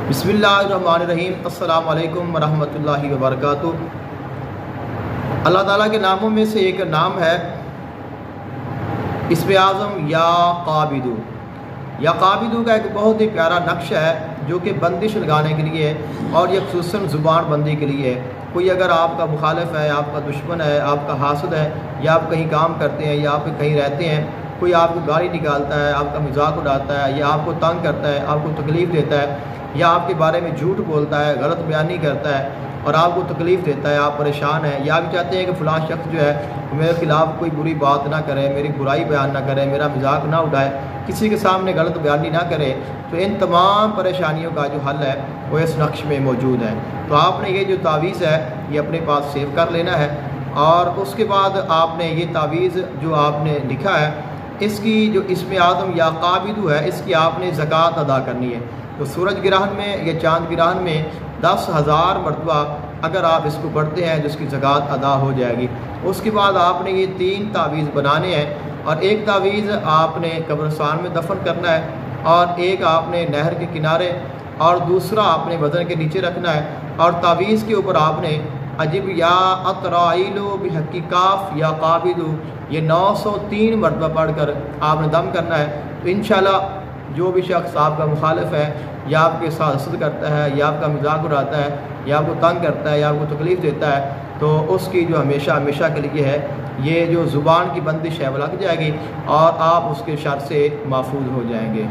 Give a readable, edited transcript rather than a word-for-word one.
बिस्मिल्लाहिर्रहमानिर्रहीम। अस्सलामु अलैकुम वरहमतुल्लाहि वबरकातुह। अल्लाह ताला के नामों में से एक नाम है इस्म आज़म या काबिदु। या काबिदु का एक बहुत ही प्यारा नक्श है जो कि बंदिश लगाने के लिए और ये खुसूसन ज़ुबान बंदी के लिए है। कोई अगर आपका मुखालिफ है, आपका दुश्मन है, आपका हासद है, या आप कहीं काम करते हैं या आप कहीं रहते हैं, कोई आपको गाली निकालता है, आपका मजाक उड़ाता है या आपको तंग करता है, आपको तकलीफ़ देता है या आपके बारे में झूठ बोलता है, गलत बयानी करता है और आपको तकलीफ़ देता है, आप परेशान हैं या आप चाहते हैं कि फ़लाँ शख्स जो है मेरे ख़िलाफ़ कोई बुरी बात ना करे, मेरी बुराई बयान ना करे, मेरा मजाक ना उड़ाए, किसी के सामने गलत बयानी ना करे, तो इन तमाम परेशानियों का जो हल है वो इस नक्श में मौजूद है। तो आपने ये जो तावीज़ है ये अपने पास सेव कर लेना है और उसके बाद आपने ये तावीज़ जो आपने लिखा है इसकी जो इस्म आज़म या काबिदु है इसकी आपने ज़कात अदा करनी है। तो सूरज ग्रहण में या चाँद ग्रहण में 10,000 मरतबा अगर आप इसको पढ़ते हैं तो इसकी ज़कात अदा हो जाएगी। उसके बाद आपने ये 3 तावीज़ बनाने हैं और एक तावीज़ आपने कब्रिस्तान में दफन करना है और एक आपने नहर के किनारे और दूसरा आपने वज़न के नीचे रखना है और तावीज़ के ऊपर आपने अजिब या अतराइलो बिहक्की काफ या काबिदु ये 903 मरतबा पढ़कर आपने दम करना है। तो इंशाल्लाह जो भी शख्स आपका मुखालिफ है या आपके साथ हसद करता है या आपका मजाक उड़ाता है या आपको तंग करता है या आपको तकलीफ़ देता है तो उसकी जो हमेशा हमेशा के लिए है ये जो ज़ुबान की बंदिश है वो लग जाएगी और आप उसके शर से महफूज हो जाएंगे।